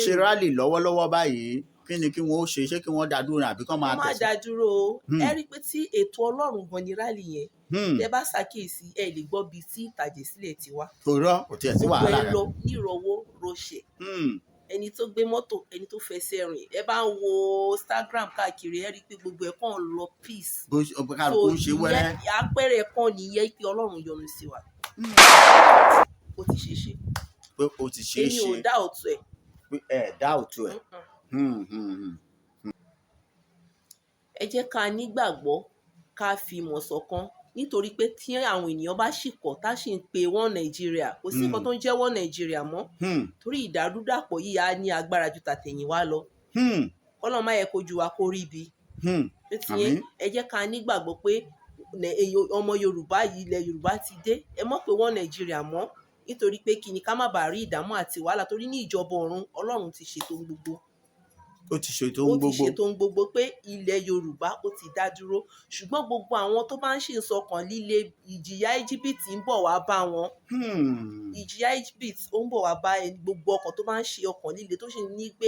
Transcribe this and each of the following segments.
ṣe rálì lọ́wọ́lọ́wọ́ báyìí kí ni kí wọ́n ó ṣe kí wọ́n dá dúró àbí kán máa wọ́n má tẹ̀sí. dá dúró o ẹ rí i pé tí ètò Ọlọ́run gan ni rálì yẹn tẹ bá ṣàkíyèsí ẹ lè gbọ́ bíi tí ìtàjẹ̀sílẹ̀ ti wá. òrọ́ kò tiẹ̀ sí wàhálà rẹ. gbogbo ẹ lọ nírọ̀wọ́ rọṣẹ̀ ẹni tó gbé mọ́tò ẹni tó fẹsẹ̀ rìn ẹ bá ń wo Instagram káàkiri ẹ rí i pé gbogbo ẹ kàn lọ peace. bó kálukú ń ṣe wẹ́rẹ́. àpẹẹrẹ kan nìyẹn pé Ọlọ́run yọ́nú sí wa. ó ti ṣe é ṣe. pé ó ti ṣe é ṣe. èmi ò dá òtún ẹ̀. pé ẹ dá òtún ẹ̀. ẹ jẹ́ ká nígbàgbọ́ ká fi ìmọ̀ ṣọ̀kan nítorí pé tí àwọn ènìyàn bá ṣì kọ̀ tá ṣì ń pe wọ́n Nàìjíríà kò sí nǹkan tó ń jẹ́ wọ́n Nàìjíríà mọ́ torí ìdàrúdàpọ̀ yìí á ní agbára ju tàtẹ̀yìnwá lọ Ọlọ́run má yẹ kojú wa kó rí ibi ẹ jẹ́ ká nígbàgbọ́ pé ọmọ Yorùbá yìí ilẹ̀ Yorùbá ti dé ẹ mọ̀ pé wọ́n Nàìjíríà mọ́ nítorí pé kí ni ká má bàa rí ìdààmú àti wàhálà torí ní ìjọba ọ̀run Ọlọ́run ti ṣètò gbogbo. ó ti ṣètò ohun gbogbo. ó ti ṣètò ohun gbogbo pé ilẹ̀ Yorùbá ó ti dá dúró ṣùgbọ́n gbogbo àwọn tó bá ń ṣe ìsọkàn líle ìjìyà Íjíbítì ń bọ̀ wá bá wọn. ìjìyà Íjíbítì ó ń bọ̀ wá bá gbogbo ọkàn tó bá ń ṣe ọkàn líle tó ṣe ní pé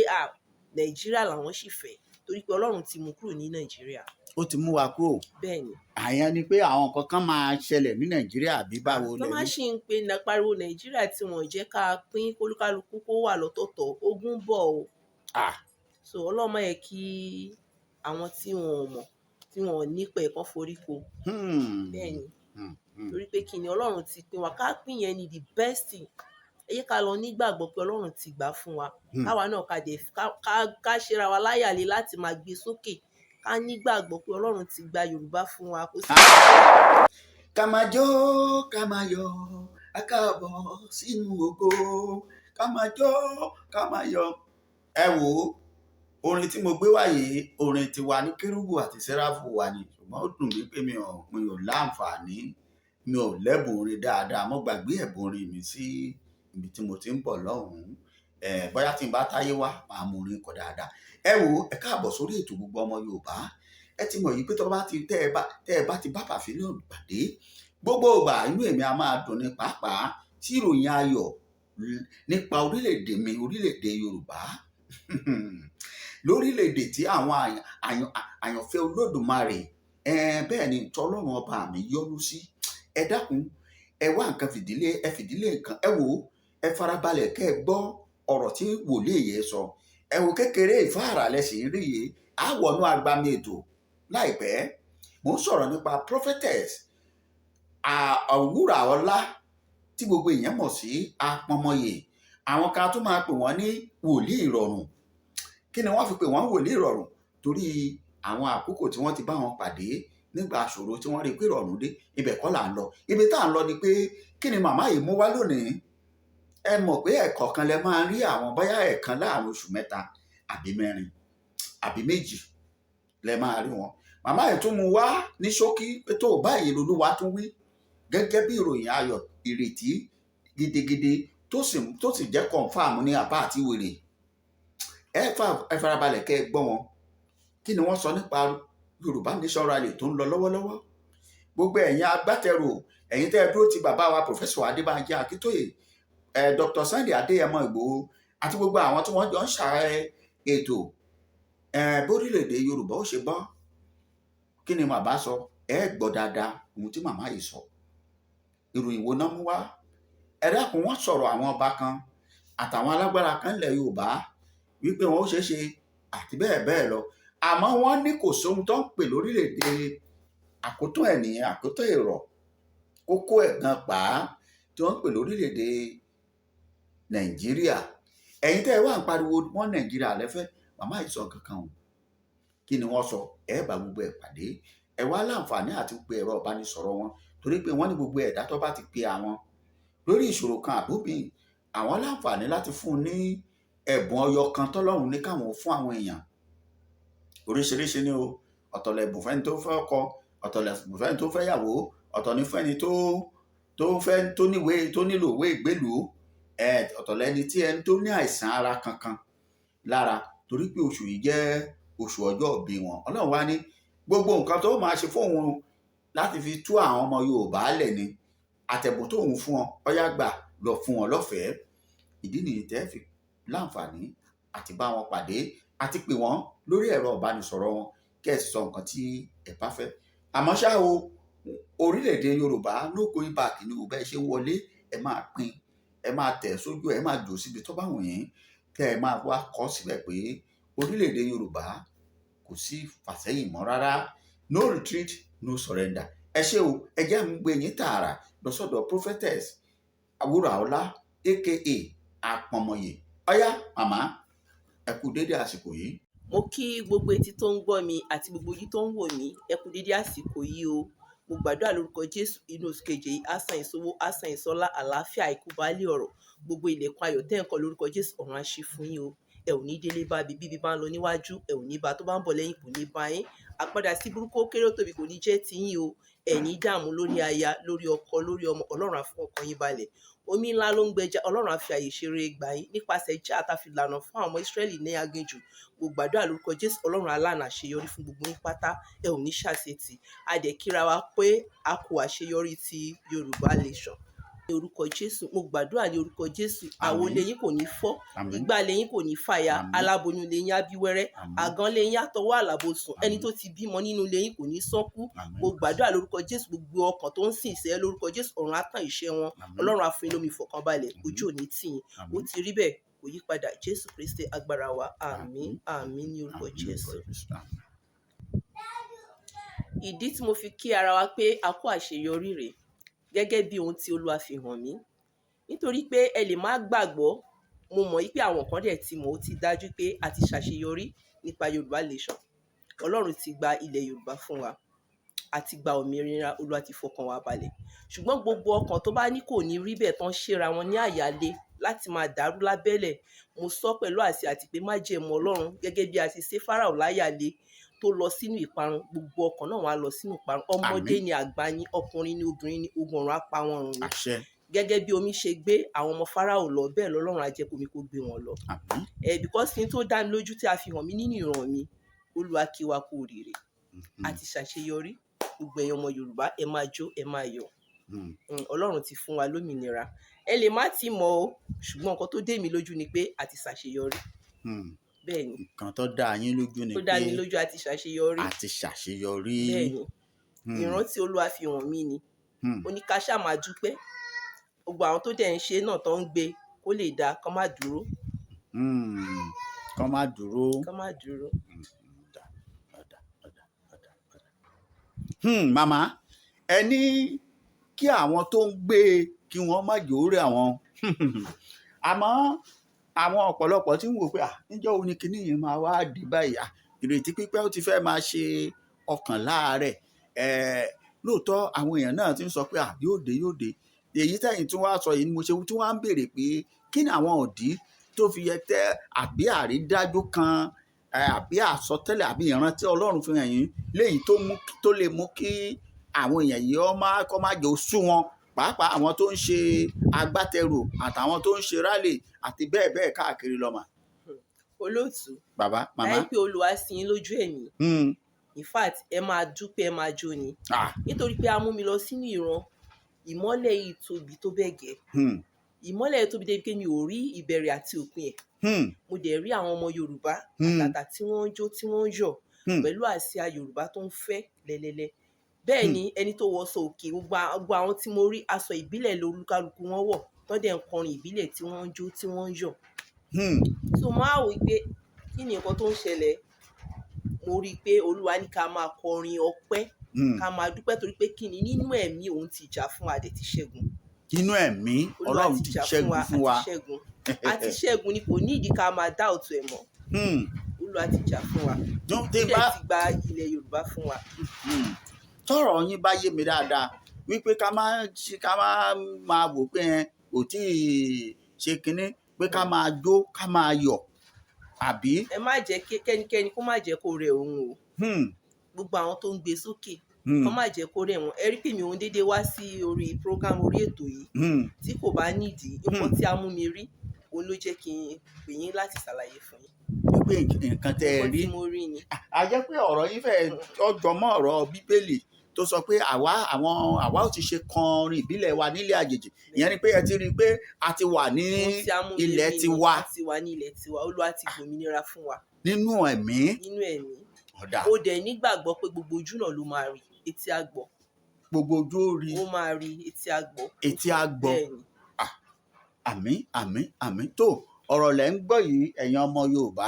Nàìjíríà làwọn sì fẹ́ torí pé Ọlọ́run ti mú kúrò ní Nàìjíríà. ó ti mú wa kúrò. bẹ́ẹ̀ni. àyàn ni pé àwọn nǹkan kan máa ṣẹlẹ̀ ní Nàìjíríà bí báwo lẹ́yìn. lọ́ máa ṣì ń pe pariwo Nàìjíríà tí wọ́n jẹ́ ká pín kólúkálukú kó wà lọ́tọ̀ọ̀tọ̀ ogun bọ̀ o. so Ọlọ́run má yẹ kí àwọn tí wọn ò mọ̀ tí wọn ò nípa ẹ̀kọ́ forí ko. bẹ́ẹ̀ni torí pé kí ni Ọlọ́run ti pín wa ká pín yẹn ni the best thing ẹ yẹ ká lọ nígbàgbọ́ pé Ọlọ́run ti gbà fún wa káwa náà ká ṣera wa láyàlé láti máa gbé sókè ká nígbàgbọ́ pé Ọlọ́run ti gba Yorùbá fún wa kó sí. ká máa jó ká máa yọ̀ a káàbọ̀ sínú ògo ká máa jó ká máa yọ̀. ẹ wò ó orin tí mo gbé wáyé orin tiwa ní Kérúbù àti Séráfù wa ni ṣùgbọ́n ó dùn mí pé mi ò láǹfààní mi ò lẹ́bùn orin dáadáa mo gbàgbé ẹ̀bùn orin mi sí ibi tí mo ti ń bọ̀ lọ́hùn-ún bóyá tí n bá táyé wá màá mú orin kọ dáadáa. ẹ wò ó ẹ káàbọ̀ sórí ètò Gbogbo Ọmọ Yorùbá ẹ ti mọ̀ yìí pé tẹ́ ẹ bá ti bá Pàfílíọ̀nù pàdé gbogbo ìgbà inú èmi a máa dùn ní pàápàá tí ìròyìn ayọ̀ nípa orílẹ̀-èdè mi orílẹ̀-èdè Yorùbá lórílẹ̀-èdè tí àwọn àyànfẹ́ Olódùmarè bẹ́ẹ̀ ni tọ́lọ́run ọba mi yọ́nú sí ẹ dákun ẹ wá nǹkan fìdílé nǹkan ẹ wò ó ẹ farabalẹ̀ kẹ́ ẹ gbọ́ ọ̀rọ̀ tí wòlíì yẹn sọ ẹ wò kékeré ìfáàrà lẹ́sìn rí yìí á wọnú agbami ètò láìpẹ́ mò ń sọ̀rọ̀ nípa prophetess Àwúrà Ọlá tí gbogbo èèyàn mọ̀ sí Apọnmọyè àwọn kan tó máa pè wọ́n ní wòlíì ìrọ̀rùn kí ni wọ́n fi pè wọ́n wòlíì ìrọ̀rùn torí àwọn àkókò tí wọ́n ti bá wọn pàdé nígbà àṣòro tí wọ́n rí pé ìrọ̀rùn dé ibẹ̀ kọ́ là ń lọ ibi tá à ń lọ ni pé kí ni màmá yìí mú wá lónìí ẹ mọ̀ pé ẹ̀kọ̀ọ̀kan lẹ máa rí àwọn bóyá ẹ̀kan láàrin oṣù mẹ́ta àbí mẹ́rin àbí méjì lẹ máa rí wọn màmá yìí tún mú wá ní ṣókí pé tó báyìí lolúwa tún wí gẹ́gẹ́ bí ìròyìn ayọ̀ ìrètí gidigidi tó sì jẹ́ kọ̀ǹfàmù ní àbá àti wèrè ẹ farabalẹ̀ kẹ́ ẹ gbọ́ wọn kí ni wọ́n sọ nípa Yorùbá Nation Rally tó ń lọ lọ́wọ́lọ́wọ́ gbogbo ẹ̀yin agbátẹrù ẹ̀yin tẹ́ ẹ dúró ti bàbá wa Professor Adébánjí Akíntóyè Dr. Sunday Adéyẹmọ Ìgbòho àti gbogbo àwọn tí wọ́n jọ ń ṣàárẹ̀ ètò bórílẹ̀-èdè Yorùbá ó ṣe bọ́ kí ni màmá sọ ẹ gbọ́ dáadáa ohun tí màmá yìí sọ ìròyìn wo náà mú wá ẹ dákun wọ́n sọ̀rọ̀ àwọn ọba kan àtàwọn alágbára kan ilẹ̀ Yorùbá wípé wọn ó ṣeé ṣe àti bẹ́ẹ̀ bẹ́ẹ̀ lọ àmọ́ wọ́n ní kò sóhun tó ń pè lórílẹ̀-èdè àkótó ẹ̀ ní àkótó èrò kókó ẹ̀ gan pàá tí wọ́n ń pè lórílẹ̀-èdè Nàìjíríà ẹ̀yin tẹ́ ẹ wá ń pariwo wọ́n Nàìjíríà lẹ́fẹ́ màmá yìí sọ kankan o kí ni wọ́n sọ ẹ bá gbogbo ẹ̀ pàdé ẹ wá láǹfààní àti pe ẹ̀rọ ìbánisọ̀rọ̀ wọn torí pé wọ́n ní gbogbo ẹ̀dá tó bá ti pe àwọn lórí ìṣòro kan àbóbìn àwọn láǹfààní láti fún un ní ẹ̀bùn ọyọ kan tọ́lọ́run ní káwọn fún àwọn èèyàn oríṣiríṣi ni o ọ̀tọ̀ lẹ̀bùn fẹ́ni tó fẹ́ ọkọ ọ̀tọ̀ lẹ̀bùn fẹ́ni tó fẹ́ yàwó ọ̀tọ̀ ní fẹ́ni tó nílò ìwé ìgbélùú ọ̀tọ̀ lẹni tí ẹni tó ní àìsàn ara kankan lára torí pé oṣù yìí jẹ́ oṣù ọjọ́ ìbí wọn Ọlọ́run wá ní gbogbo nǹkan tó máa ṣe fóun láti fi tú àwọn ọmọ Yorùbá lẹ̀ ni àtẹ̀bùn tóun fún ọ ọyá gbà lọ fún ọ lọ́fẹ̀ẹ́ ìdí nìyí tẹ́ fi láǹfààní àti bá wọn pàdé àti pè wọ́n lórí ẹ̀rọ ìbánisọ̀rọ̀ wọn kẹ́ ẹ sọ nǹkan tí ẹ bá fẹ́. Àmọ́ ṣá o, orílẹ̀-èdè Yorùbá no going back ni o. Bẹ́ẹ̀ ṣe wọlé ẹ máa pín, ẹ máa tẹ̀ sójú, ẹ máa jò síbi tó bá wù yín, kẹ́ ẹ máa wá kọ síbẹ̀ pé orílẹ̀-èdè Yorùbá kò sí fàsẹ́yìn mọ́ rárá. No retreat, no surrender. Ẹ ṣé o, ẹ jẹ́ ń gbé yín tààrà lọ sọ́dọ̀ prophetess Wúràọlá aka Àpọ̀nmọyè. Ọ̀yá màmá, ẹ kú dédé àsìkò yìí. Mo kí gbogbo etí tó ń gbọ́ mi àti gbogbo ojú tó ń wò mí, ẹ kú dédé àsìkò yìí o. Mo gbàdúrà lórúkọ Jésù, inú oṣù keje yìí á san ìṣòwò, á san ìṣọlá, àlàáfíà, àìkú baálé ọ̀rọ̀. Gbogbo ilẹ̀kùn ayọ̀ tẹ́ ń kọ lórúkọ Jésù, ọ̀run á ṣí fún yín o. Ẹ ò ní délé bá bíbí bá ń lọ níwájú, ẹ ò ní bá tó bá ń bọ̀ lẹ́yìn kò ní bá yín. Àpadà sí burúkú ó kéré ó tóbi kò ní jẹ́ tiyín o. Ẹ ní dààmú lórí aya, lórí ọkọ, lórí ọmọ. Ọlọ́run á fún ọkàn yín balẹ̀. Omi ńlá ló ń gbẹja, Ọlọ́run á fi àyè ṣeré gbà yín nípasẹ̀ jẹ́ àtàfi lànà fún àwọn ọmọ Ísírẹ́lì ní aginjù. Mo gbàdúrà lórúkọ Jésù, Ọlọ́run alánà àṣeyọrí fún gbogbo yín pátá. Ẹ ò ní ṣàṣetì. A dẹ̀ kíra wa pé a kú àṣeyọrí ti Yorùbá Nation. Ní orúkọ Jésù, mo gbàdúrà ní orúkọ Jésù, àwo lẹ́yìn kò ní fọ́, igbá lẹ́yìn kò ní fàya, aláboyún lẹ́yìn á bí wẹ́rẹ́, àgàn lẹ́yìn á tọwọ́ àlàbòsùn, ẹni tó ti bímọ nínú lẹ́yìn kò ní sọ́kú. Mo gbàdúrà lórúkọ Jésù, gbogbo ọkàn tó ń sìn ìṣẹ́ lórúkọ Jésù, ọ̀run á tàn ìṣẹ́ wọn, Ọlọ́run á fún yín lómi ìfọ̀kànbalẹ̀, ojú ò ní tì yín. Ó ti rí bẹ́ẹ̀, kò yí padà. Jésù Kristi agbára wa, àmín àmín ní orúkọ Jésù. Ìdí tí mo fi kí ara wa pé a kú àṣeyọrí rèé gẹ́gẹ́ bí ohun tí Olúwa fi hàn mí. Nítorí pé ẹ lè má gbàgbọ́, mo mọ̀ wípé àwọn kan dẹ̀ ti mọ̀, ó ti dájú pé a ti ṣàṣeyọrí nípa Yorùbá Nation. Ọlọ́run ti gba ilẹ̀ Yorùbá fún wa, àti gba òmìnira, Olúwa ti fọkàn wa balẹ̀. Ṣùgbọ́n gbogbo ọkàn tó bá ní kò ní rí bẹ́ẹ̀ tán ṣera wọn ní àyálé láti máa dàrú lábẹ́lẹ̀, mo sọ pẹ̀lú àṣẹ àti pé májẹ̀mú Ọlọ́run gẹ́gẹ́ bí a ti ṣe Fáráò láyàlé tó lọ sínú ìparun, gbogbo ọkàn náà wá lọ sínú ìparun. Ọmọdé ni, àgbà ni, ọkùnrin ni, obìnrin ni, ogun ọ̀run á pa wọ́n run ni. Àṣẹ. Gẹ́gẹ́ bí omi ṣe gbé àwọn ọmọ Fáráò lọ, bẹ́ẹ̀ lọ́lọ́run á jẹ́ kómi kó gbé wọn lọ. Because kí n tó dá mi lójú tí a fi hàn mí nínú ìran mi, Olúwa kí wa kú oríire. A ti ṣàṣeyọrí. Gbogbo ẹ̀yin ọmọ Yorùbá, ẹ máa jó, ẹ máa yọ̀. Ọlọ́run ti fún wa lómìnira. Ẹ lè má ti mọ̀ o, ṣùgbọ́n nǹkan tó dé mi lójú ni pé a ti ṣàṣeyọrí. Bẹ́ẹ̀ni. Nǹkan tó dá yín lójú ni pé tó dá mi lójú, a ti ṣàṣeyọrí. a ti ṣàṣeyọrí. Bẹ́ẹ̀ni. Ìrántí Olúwa fi hàn mí ni. Ó ní ká ṣáà máa dúpẹ́. Gbogbo àwọn tó dẹ̀ ń ṣe náà tó ń gbé kó lè dáa, kán má dúró. Kán má dúró. Kán má dúró. Màmá, ẹ ní kí àwọn tó ń gbé kí wọ́n má jòórè àwọn. Àmọ́ àwọn ọ̀pọ̀lọpọ̀ tí ń wò pé níjọ́ wo ni kinní yìí máa wá dé báyìí, ìrètí pípẹ́ ó ti fẹ́ máa ṣe ọkàn láàárẹ̀. Lóòótọ́ àwọn èèyàn náà ti ń sọ pé yóò dé yóò dé. Èyí tẹ̀yìn tí wọ́n á sọ yìí ni mo ṣe tí wọ́n á ń béèrè pé kí ni àwọn òdì tó fi yẹ tẹ́ àbí àrídájú kan àbí àsọtẹ́lẹ̀ àbí ìrántí Ọlọ́run fi hàn yín léyìí tó lè mú kí àwọn èèyàn yìí kọ́ má jẹ́ oṣù wọn, pàápàá àwọn tó ń ṣe agbátẹrù àtàwọn tó ń ṣe rálì àti bẹ́ẹ̀ bẹ́ẹ̀ káàkiri lọ́mà. Olóòtú. Bàbá, màmá. láì pé Olúwa sí yín lójú ẹ̀mí. In fact, ẹ máa dúpẹ́, ẹ máa jó ni. Nítorí pé a mú mi lọ sínú ìran. Ìmọ́lẹ̀ yìí tóbi tó bẹ́ẹ̀ gẹ́. Ìmọ́lẹ̀ yìí tóbi débi pé mi ò rí ìbẹ̀rẹ̀ àti òpin ẹ̀. Mo dẹ̀ rí àwọn ọmọ Yorùbá àtàtà tí wọ́n ń jó, tí wọ́n ń yọ̀ pẹ̀lú àsíá Yorùbá tó ń fẹ́ lẹ́lẹ́lẹ́. Bẹ́ẹ̀ ni ẹni tó wọṣọ òkè, gbogbo àwọn tí mo rí aṣọ ìbílẹ̀ lolúkálùkù wọn wọ̀, tó dẹ̀ ń kọrin ìbílẹ̀ tí wọ́n ń jó, tí wọ́n ń yọ̀. So mo á wò pé kí ni nǹkan tó ń ṣẹlẹ̀. Mo rí i pé Olúwa ní ká máa kọrin ọpẹ́, ká máa dúpẹ́ torí pé kí ni nínú ẹ̀mí òun ti jà fún wa, a dẹ̀ ti ṣẹ́gun. Nínú ẹ̀mí Ọlọ́run ti ṣẹ́gun fún wa. A ti ṣẹ́gun ni, kò ní ìdí ká máa dá òtún ẹ̀ mọ́. Olúwa ti jà fún wa. Ó dẹ̀ ti gba ilẹ̀ Yorùbá fún wa. Tọ́rọ̀ yín bá yé mi dáadáa wípé ká máa wò pé kò tí ì ṣe kinní, pé ká máa jó, ká máa yọ̀, àbí. Ẹ má jẹ́ kẹ́nikẹ́ni kó má jẹ́ kó rẹ̀ òun o. Gbogbo àwọn tó ń gbé sókè kó má jẹ́ kó rẹ̀ wọ́n. Ẹ rí pé mi ò ń dédé wá sí orí program, orí ètò yìí tí kò bá nídìí. Nǹkan tí a mú mi rí òun ló jẹ́ kí n pè yín láti ṣàlàyé fún yín. Wípé nǹkan tẹ́ ẹ rí. Nǹkan tí mo rí ni. A jẹ́ pé ọ̀rọ̀ yín fẹ́ ọjọ́ mọ́ ọ̀rọ̀ Bíbélì tó sọ pé àwa ò ti ṣe kọrin ìbílẹ̀ wa nílé àjèjì, ìyẹn ni pé ẹ ti rí i pé a ti wà ní ilẹ̀ tiwa. a ti wà ní ilẹ̀ tiwa, Olúwa ti gbòmìnira fún wa. Nínú ẹ̀mí. Ọ̀dà. Ó dẹ̀ nígbàgbọ́ pé gbogbo ojú náà ló máa rí, etí á gbọ́. Gbogbo ojú ó rí. Ó máa rí, etí á gbọ́. Etí á gbọ́. Àmín àmín àmín. Tó ọ̀rọ̀ lẹ́ ń gbọ́ yìí ẹ̀yin ọmọ Yorùbá,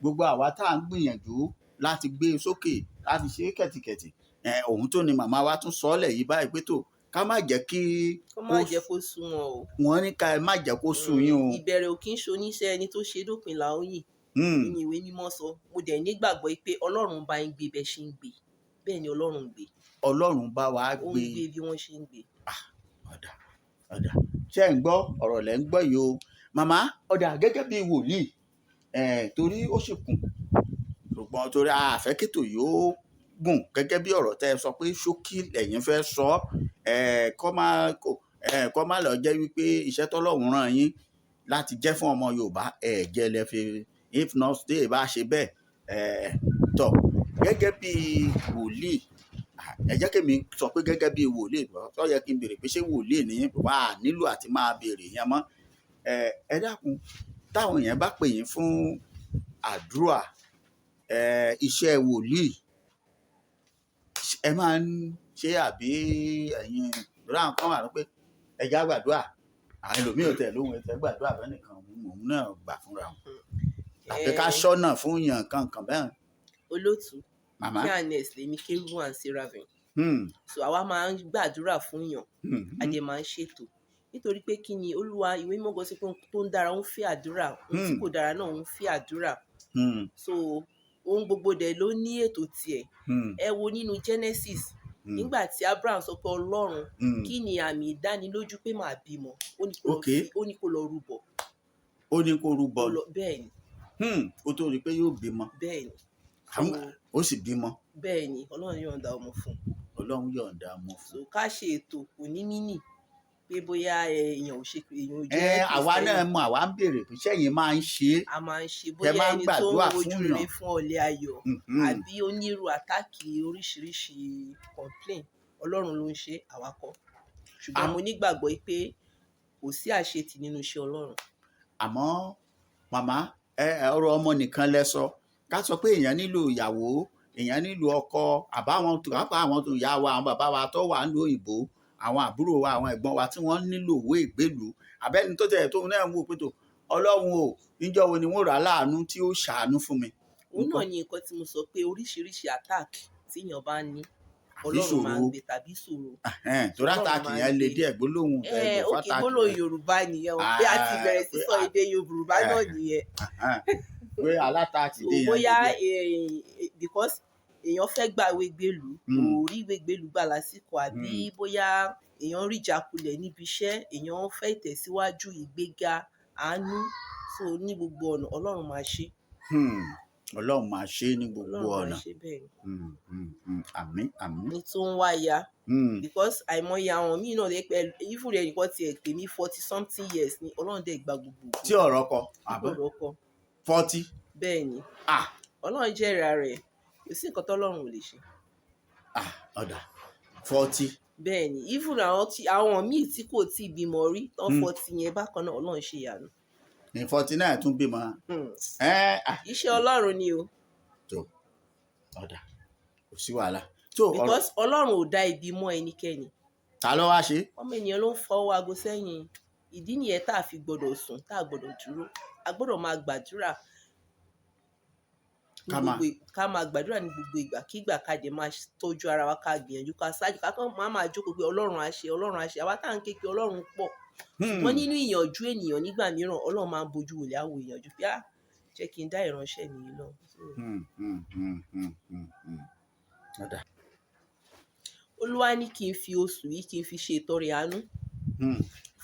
gbogbo àwa tá à ń gbìyànjú láti gbé e sókè láti ṣe kẹ̀tìkẹ̀tì, ohun tó ni màmá wa tún sọ ọ́ lẹ̀ yìí báyìí pé tó ká má jẹ́ kí. Kó má jẹ́ kó sú wọn o. Wọ́n ní ká ẹ má jẹ́ kó sú yín o. Ìbẹ̀rẹ̀ ò kí ń ṣoníṣẹ́ ẹni tó ṣe dópin là ó yìn. Ní ìwé mímọ́ sọ, mo dẹ̀ nígbàgbọ́ pé Ọlọ́run bá ń gbé bẹ́ẹ̀ ṣe ń gbé, bẹ́ẹ̀ ni Ọlọ́run ń gbé. Ọlọ́run bá wa gbé. Ó ń gbé bí wọ́n ṣe ń gbé. Ọ̀dà ṣé ẹ̀ ń gbọ́ ọ̀rọ̀ lẹ́ ń gbọ́ yìí o màmá. Ọ̀dà gẹ́gẹ́ bí wòlíì, torí ó ṣe kùn ṣùgbọ́n torí àfẹ́kètò yóò gùn gẹ́gẹ́ bí ọ̀rọ̀ tẹ́ ẹ sọ pé ṣókí lẹ́yìn fẹ́ sọ, kọ́ má lọ jẹ́ wípé iṣẹ́ tọ́lọ́run rán yín láti jẹ́ fún ọmọ Yorùbá jẹ́ lẹ fi, if not stay bá ṣe bẹ́ẹ̀ tọ̀ gẹ́gẹ́ bí wòlíì. Ẹ jẹ́ kí mi sọ pé gẹ́gẹ́ bí wòlíì tó yẹ kí n béèrè pé ṣé wòlíì ni wà á nílò àti máa béèrè yẹn mọ́. Ẹ dákun, táwọn èèyàn bá pè yín fún àdúrà, iṣẹ́ wòlíì ẹ máa ń ṣe àbí ẹ̀yin ráhùn kan wà pé ẹ já gbàdúrà, àwọn ẹlòmíì ò tẹ̀ lóhun ẹ̀tẹ̀ gbàdúrà bẹ́ẹ̀ nìkan òun náà gbà fúnra wọn àbí ká ṣọ́nà fún yàn kankan bẹ́ẹ̀. Olótùú màmá K&S lèmi, Kérúbù and Seraphim. So àwa máa ń gbàdúrà fún yàn, a dẹ̀ máa ń ṣètò, nítorí pé kí ni Olúwa ìwé mímọ́ gan sọ pé tó ń dára ó ń fẹ́ àdúrà, ohun tí kò dára náà ó ń fẹ́ àdúrà. So ohun gbogbo dẹ̀ ló ní ètò tiẹ̀. Ẹ wo nínú Genesis, nígbà tí Abraham sọ pé Ọlọ́run kí ni àmì ìdánilójú pé màá bímọ, ó ní kó lọ rúbọ. Ó ní kó rúbọ. Bẹ́ẹ̀ ni. Ó tó rí i pé yóò bímọ. Bẹ́ẹ̀ ni. Ó sì bímọ. Bẹ́ẹ̀ ni, Ọlọ́run yọ̀ǹda ọmọ fún. Ọlọ́run yọ̀ǹda ọmọ fún. So ká ṣe ètò kò ní mínì pé bóyá èèyàn ò ṣe èèyàn ò jẹ́. Àwa náà mọ̀, àwa ń béèrè pé sẹ́yìn máa ń ṣe é. A máa ń ṣe, bóyá ẹni tó ń wojú rere fún ọ̀lẹ ayọ̀ àbí onírú àtáàkì oríṣiríṣi complain, Ọlọ́run ló ń ṣe, àwa kọ́. Ṣùgbọ́n mo nígbàgbọ́ pé kò sí àṣetì nínú iṣẹ́ Ọlọ́run. Àmọ́ màmá, ọ̀rọ̀ ọmọ nìkan lẹ sọ, ká sọ pé èèyàn nílò ìyàwó, èèyàn nílò ọkọ, àbáwọn tó ìyá wa, àwọn bàbá wa tó wà nílùú òyìnbó, àwọn àbúrò wa, àwọn ẹ̀gbọ́n wa tí wọ́n nílò owó ìgbélùú, àbẹ́ni tó tẹ̀ tóun náà ń wò pé tó Ọlọ́run o, níjọ́ wo ni wọ́n rà láàánú tí ó ṣàánú fún mi. Òun náà ni nǹkan tí mo sọ pé oríṣiríṣi attack tíyàn bá ní Ọlọ́run máa ń gbé tàbí ìṣòro. Torí àtàkì yẹn le díẹ̀ gbólóhùn ẹ̀gbọ́n fátàkì. Gbólóhùn Yorùbá nìyẹn, pé a ti bẹ̀rẹ̀ sí sọ èdè Yorùbá náà nìyẹn. Pé alátàkì dé yẹn. Bóyá because èèyàn fẹ́ gbàwé gbèlú, kò rí ìwé gbèlú gbà lásìkò, àbí bóyá èèyàn rí ìjákulẹ̀ níbi iṣẹ́, èèyàn fẹ́ ìtẹ̀síwájú, ìgbéga, àánú, so ní gbogbo ọ̀nà Ọlọ́run máa ṣe. Ọlọ́run máa ṣe ní gbogbo ọ̀nà. Ọlọ́run máa ṣe bẹ́ẹ̀ ni. Àmín àmín. Ní tó ń wá ya, because àìmọye àwọn míì náà lè pẹ́ ìfúnrẹ́ nìkan tiẹ̀ pè mí 40-something years ni Ọlọ́run dẹ̀ gba gbogbo. Tí ọ̀rọ̀ kọ. Ọ̀rọ̀ kọ. 40. Bẹ́ẹ̀ ni. Ọlọ́run jẹ́ ìra rẹ̀, kò sí nǹkan tọ́lọ́run ò lè ṣe. Ọ̀dà 40. Bẹ́ẹ̀ ni, even àwọn míì tí kò tí ì bímọ rí tán 40 yẹn bákan náà Ọlọ́run ṣe ìyanu. Ní 49 tún bímọ. Iṣẹ́ Ọlọ́run ni o. Tó ọ̀dà kò sí wàhálà. Because Ọlọ́run ò dá ibi mọ́ ẹnikẹ́ni. Ta ló wá ṣe? Ọmọ ènìyàn ló ń fọwọ́ aago sẹ́yìn. Ìdí nìyẹn tá a fi gbọ́dọ̀ sùn, tá a gbọ́dọ̀ dúró. A gbọ́dọ̀ máa gbàdúrà. Ká máa gbàdúrà ní gbogbo ìgbà, kí ìgbà ká dé máa tọ́jú ara wa, ká gbìyànjú, ká ṣáájú, ká kàn máa jókòó pé Ọlọ́run á ṣe, Ọlọ́run á ṣe. Àwa tá à ń ké pé Ọlọ́run pọ̀. Ṣùgbọ́n nínú ìyànjú ènìyàn nígbà mìíràn Ọlọ́run máa ń bojú wòlé àwò ìyànjú pé jẹ́ kí n dá ìránṣẹ́ mi lọ. Olúwa ní kí n fi oṣù yìí kí n fi ṣe ìtọrẹ àánú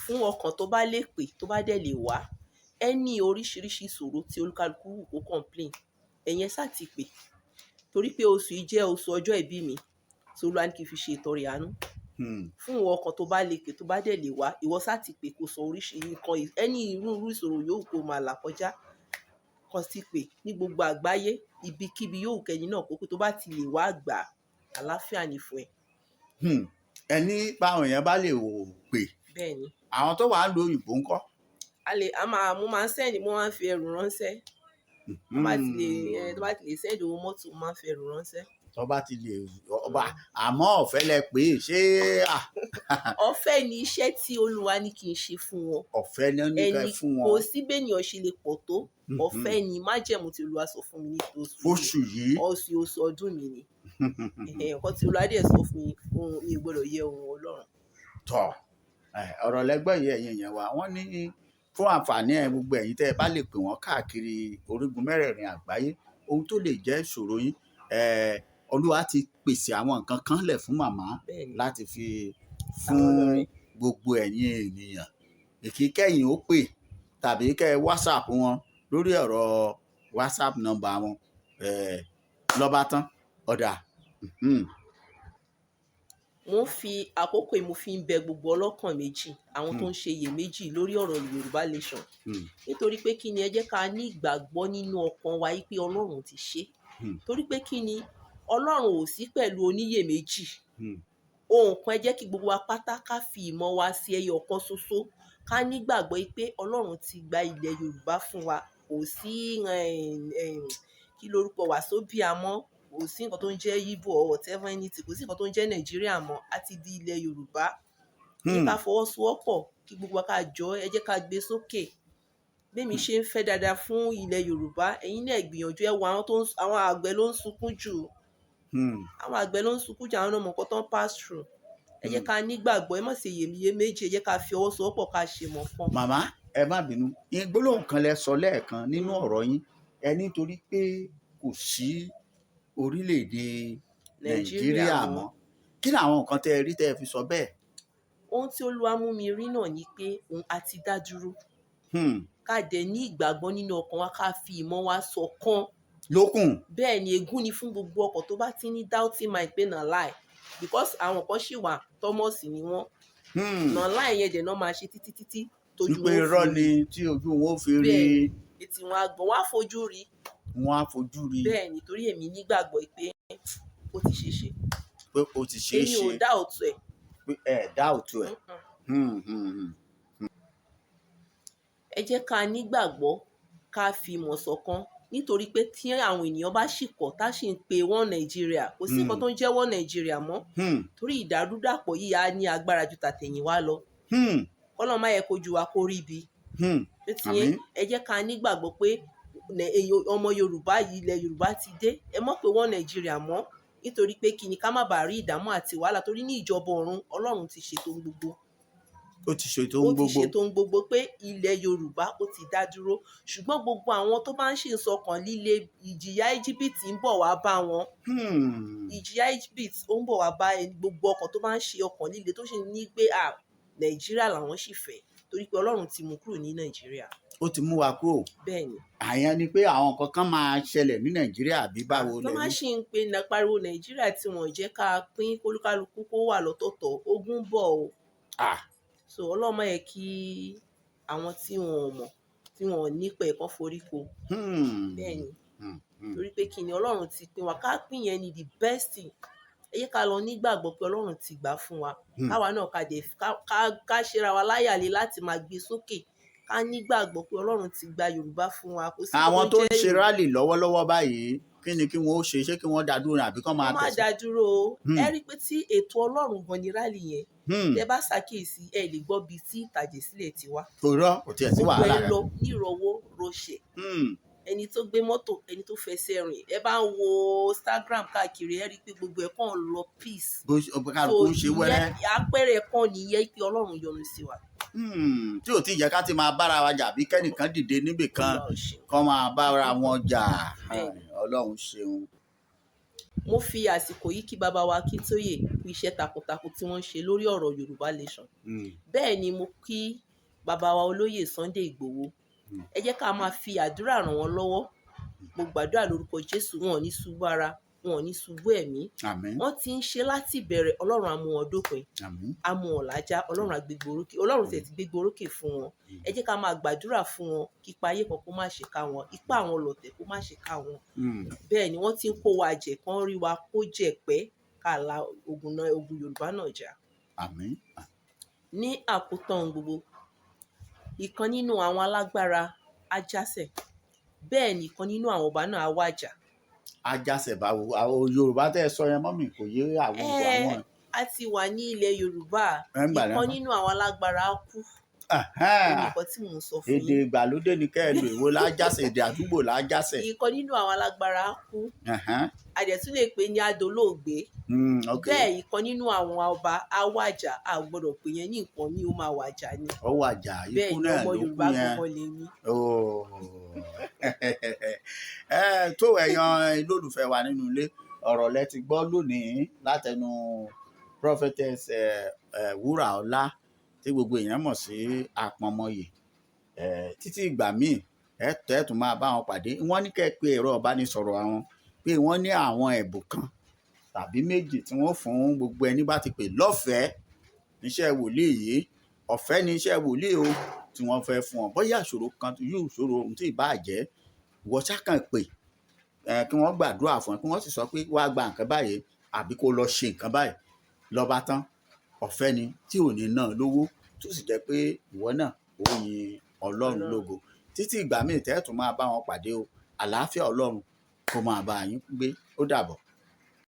fún ọkàn tó bá lè pè, tó bá dẹ̀ lè wá. Ẹni oríṣiríṣi ìṣòro tí olúkálùkù wù kó complain, ẹ̀yẹn sá ti pè, torí pé oṣù yìí jẹ́ oṣù ọjọ́ ìbí mi, tí Olúwa ní kí n fi ṣe ìtọrẹ àánú fún ìwọ ọkàn tó bá lè pè, tó bá dẹ̀ lè wá. Ìwọ sá ti pè kó sọ oríṣi nǹkan, ẹni irú ìṣòro yòówù kó máa là kọjá, kan sí pè ní gbogbo àgbáyé, ibikíbi yòówù kẹ́ni náà kó pé tó bá ti lè wá gbà àlàáfíà ní fún ẹ. ẹni báwọn èèyàn bá lè wò pé bẹ́ẹ̀ ni àwọn tó wà ń lo òyìnbó ńkọ́. mo máa ń sẹ́ni mo máa ń fi ẹrù ránṣẹ́ tó bá ti lè sẹ́ni owó mọ́tò mo máa ń fi ẹrù ránṣẹ́. tó bá ti lè ọba àmọ́ ọ̀fẹ́ lẹ pé ṣé. ọ̀fẹ́ ni iṣẹ́ tí Olúwa ní kí n ṣe fún wọn. ọ̀fẹ́ ni ó ní ká fún wọn. kò sí bẹ́ẹ̀nìyàn ṣe lè pọ̀ tó ọ̀fẹ́ ni májẹ̀mú tí Olúwa sọ fún mi ní oṣù yìí oṣù ọdún mi ni nǹkan tí Olúwa dẹ̀ sọ fún mi fún mi gbọ́dọ̀ yẹ ohun Ọlọ́run. tọ́ ọ̀rọ̀ lẹ́gbọ́n yìí ẹ̀yin yẹn wá wọ́n ní fún àǹfààní gbogbo ẹ̀yin tẹ́ ẹ bá lè pè wọ́n káàkiri orígun mẹ́rẹ̀ẹ̀rin àgbáyé ohun tó lè jẹ́ ìṣòro yín Olúwa ti pèsè àwọn nǹkan kan lẹ̀ fún màmá láti fi fún gbogbo ẹ̀yin ènìyàn ìkíkẹ́yìn ó pè tàbí kẹ́ WhatsApp wọn lórí ọ̀rọ̀ WhatsApp nọ́mbà wọn lọ́ba tán ọ̀dà. mo fi àkókò yìí mo fi ń bẹ gbogbo ọlọ́kàn méjì àwọn tó ń ṣe iyèméjì lórí ọ̀rọ̀ Yorùbá Nation nítorí pé kí ni ẹ jẹ́ ká ní ìgbàgbọ́ nínú ọkàn wa yìí pé Ọlọ́run ti ṣe torí pé kí ni Ọlọ́run ò sí pẹ̀lú oníyèméjì ohun kan ẹ jẹ́ kí gbogbo wa pátá ká fi ìmọ̀ wa sí ẹyọ kan ṣoṣo ká nígbàgbọ́ pé Ọlọ́run ti gba ilẹ̀ Yorùbá fún wa kò sí kí lorúkọ Wàsóbíà mọ́ kò sí nǹkan tó ń jẹ́ Yíbò or whatever anything kò sí nǹkan tó ń jẹ́ Nàìjíríà mọ́ á ti di ilẹ̀ Yorùbá ní ká fọwọ́sowọ́pọ̀ kí gbogbo wa ká jọ ẹ jẹ́ ká gbé sókè bẹ́ẹ̀mi ṣe ń fẹ́ dáadáa fún ilẹ̀ Yorùbá ẹ̀yin náà gbìyànjú ẹ wo àwọn àgbẹ̀ ló ń sunkún jù àwọn àgbẹ̀ ló ń sunkún jù àwọn ọmọ nǹkan tó ń pass through ẹ jẹ́ ká nígbàgbọ́ ẹ má ṣe iyèméjì méjì ẹ jẹ́ ká fi ọwọ́ sowọ́pọ̀ ká ṣe mọ̀ fún. màmá ẹ má bínú gbólóhùn kan lẹ sọ lẹ́ẹ̀kan nínú ọ̀rọ̀ yín ẹ nítorí pé kò sí orílẹ̀-èdè Nàìjíríà mọ́ kí ni àwọn nǹkan tẹ́ ẹ rí tẹ́ ẹ fi sọ bẹ́ẹ̀. ohun tí Olúwa mú mi rí náà ni pé òun á ti dá dúró ká dẹ̀ ní ìgbàgbọ́ nínú ọkàn wa ká fi ìmọ̀ wa ṣọ̀kan lókun. bẹ́ẹ̀ ni ègún ni fún gbogbo ọkàn tó bá ti ní doubting mind pé na lie because àwọn kan ṣì wà Thomas ni wọ́n na lie yẹn dẹ̀ náà máa ṣe títí tójú wọn fi rí. wípé irọ́ ni tí ojú wọn fi rí. bẹ́ẹ̀ ètí wọn àgbọ̀n wọn á fojú rí. wọn á fojú rí. bẹ́ẹ̀ nítorí èmi nígbàgbọ́ pé ó ti ṣeé ṣe. pé ó ti ṣeé ṣe. èmi ò dá òtún ẹ̀. pé ẹ dá òtún ẹ̀. ẹ jẹ́ ká nígbàgbọ́ ká fi ìmọ̀ ṣọ̀kan nítorí pé tí àwọn ènìyàn bá ṣì kọ̀ tá ṣì ń pe wọ́n Nàìjíríà kò sí nǹkan tó ń jẹ́ wọ́n Nàìjíríà mọ́ torí ìdàrúdàpọ̀ yìí á ní agbára ju tàtẹ̀yìnwá lọ kọ́lọ́ má yẹ kojú wa kó rí ibi ẹ jẹ́ ká nígbàgbọ́ pé ọmọ Yorùbá yìí ilẹ̀ Yorùbá ti dé ẹ mọ̀ pé wọ́n Nàìjíríà mọ́ nítorí pé kí ni ká má bàa rí ìdààmú àti wàhálà torí ní ìjọba ọ̀run Ọlọ́run ti ṣètò gbogbo. ó ti ṣètò ohun gbogbo. ó ti ṣètò ohun gbogbo pé ilẹ̀ Yorùbá ó ti dá dúró ṣùgbọ́n gbogbo àwọn tó bá ń ṣe ìsọkàn líle ìjìyà Íjíbítì ń bọ̀ wá bá wọn. ìjìyà Íjíbítì ó ń bọ̀ wá bá gbogbo ọkàn tó bá ń ṣe ọkàn líle tó ṣe ní pé Nàìjíríà làwọn sì fẹ́ torí pé Ọlọ́run ti mú kúrò ní Nàìjíríà. ó ti mú wa kúrò. bẹ́ẹ̀ni. àyàn ni pé àwọn nǹkan kan máa ṣẹlẹ̀ ní Nàìjíríà àbí báwo lẹ́yìn. tó máa ṣì ń pe pariwo Nàìjíríà tí wọ́n jẹ́ ká pín kólúkálukú kó wà lọ́tọ̀ọ̀tọ̀ ogun bọ̀ o. so Ọlọ́run má yẹ kí àwọn tí wọn ò mọ̀ tí wọn ò nípa ẹ̀kọ́ forí ko. bẹ́ẹ̀ni torí pé kí ni Ọlọ́run ti pín wa ká pín yẹn ni the best thing ẹ yẹ ká lọ nígbàgbọ́ pé Ọlọ́run ti gbà fún wa káwa náà ká ṣera wa láyàlé láti máa gbé sókè ká nígbàgbọ́ pé Ọlọ́run ti gba Yorùbá fún wa. àwọn tó ń ṣe rálì lọ́wọ́lọ́wọ́ báyìí kí ni kí wọ́n ó ṣe kí wọ́n dá dúró àbí kán máa tẹ̀sí. wọ́n máa dá dúró o ẹ rí i pé tí ètò Ọlọ́run gan ni rálì yẹn tẹ bá ṣàkíyèsí ẹ lè gbọ́ bíi tí ìtàjẹ̀sílẹ̀ ti wá. kò rọ kò tiẹ̀ sí wàhálà rẹ. gbogbo ẹ lọ nírọ̀wọ́ rọṣẹ̀ ẹni tó gbé mọ́tò ẹni tó fẹsẹ̀ rìn ẹ bá ń wo Instagram káàkiri ẹ rí i pé gbogbo ẹ̀ kàn lọ peace. bó kálukú ń ṣe wẹ́rẹ́. àpẹẹrẹ kan nìyẹn pé Ọlọ́run yọ́nú sí wa. tí ò tí ì jẹ́ ká ti máa bára wa jà bí kẹ́nìkan dìde níbì kan kọ́ máa bára wọn jà Ọlọ́run ṣeun. mo fi àsìkò yìí kí bàbá wa Akíntóyè kú iṣẹ́ takuntakun tí wọ́n ń ṣe lórí ọ̀rọ̀ Yorùbá Nation. bẹ́ẹ̀ ni mo kí bàbá wa olóyè Sunday Ìgbòho ẹ jẹ́ ká máa fi àdúrà ràn wọ́n lọ́wọ́ mo gbàdúrà lórúkọ Jésù wọn ò ní ṣubú ara wọn ò ní ṣubú ẹ̀mí wọ́n ti ń ṣe láti ìbẹ̀rẹ̀ Ọlọ́run á mú wọn dópin á mú wọn lájà Ọlọ́run á gbégbé orókè Ọlọ́run tẹ̀ ti gbégbé orókè fún wọn ẹ jẹ́ ká máa gbàdúrà fún wọn kí ipa ayé kan kó má ṣe ká wọn ipá àwọn ọlọ̀tẹ̀ kó má ṣe ká wọn bẹ́ẹ̀ ni wọ́n ti ń kó wa jẹ kán rí wa kó jẹ pẹ́ ká la ogun Yorùbá náà jà. àmín. Ní àkótán gbogbo, ìkan nínú àwọn alágbára á jásẹ̀, bẹ́ẹ̀ ni ìkan nínú àwọn ọba náà á wàjà. Ajásẹ̀ báwo? Àwọn Yorùbá tẹ́ ẹ sọ yẹn mọ́mì kò yé àwọn àwọn. A ti wà ní ilẹ̀ Yorùbá, ìkan nínú àwọn alágbára á kú. Nǹkan tí mò ń sọ fún yín. Èdè ìgbàlódé ni kẹ́ ẹ lò, èwo lájásẹ̀, èdè àdúgbò lájásẹ̀. Ìkan nínú àwọn alágbára á kú. A dẹ̀ tún lè pè ní adolóògbé. Bẹ́ẹ̀ ìkan nínú àwọn ọba á wàjà, a gbọ́dọ̀ pè yẹn ní nǹkan ní ó máa wàjà ni. Ó wàjà, ikú náà ló kú yẹn. Bẹ́ẹ̀ ni ọmọ Yorùbá gbọ́dọ̀ lè ní. Tó ẹ̀yàn olólùfẹ́ wa nínú ilé, ọ̀rọ̀ lẹ ti gbọ́ lónìí látẹnu prophetess Wúràọlá tí gbogbo èèyàn mọ̀ sí Àpọ̀nmọyè. Títí ìgbà míì ẹ tún máa bá wọn pàdé. Wọ́n ní kẹ́ ẹ pé ẹ̀rọ ìbánisọ̀rọ̀ àwọn pé wọ́n ní àwọn ẹ̀bùn kan tàbí méjì tí wọ́n fún gbogbo ẹni bá ti pè lọ́fẹ̀ẹ́ níṣẹ́ wòlíì yìí. Ọ̀fẹ́ ni iṣẹ́ wòlíì o tí wọ́n fẹ́ fún ọ. Bóyá ìṣòro kan yóò ṣòro ohun tí ì bá jẹ́ wọ́n ṣàkàn pé kí wọ́n gbàdúrà fún ẹ kí wọ́n sì sọ pé wàá gba nǹkan báyìí àbí kó lọ ṣe nǹkan báyìí lọ́ba tán. Ọ̀fẹ́ ni tí ò ní ná lówó tó sì jẹ́ pé ìwọ náà ó yin Ọlọ́run lógo. Títí ìgbà míì tẹ́ ẹ tún máa bá wọn pàdé o. Àlàáfíà Ọlọ́run kó máa bá yín gbé. Ó dàbọ̀.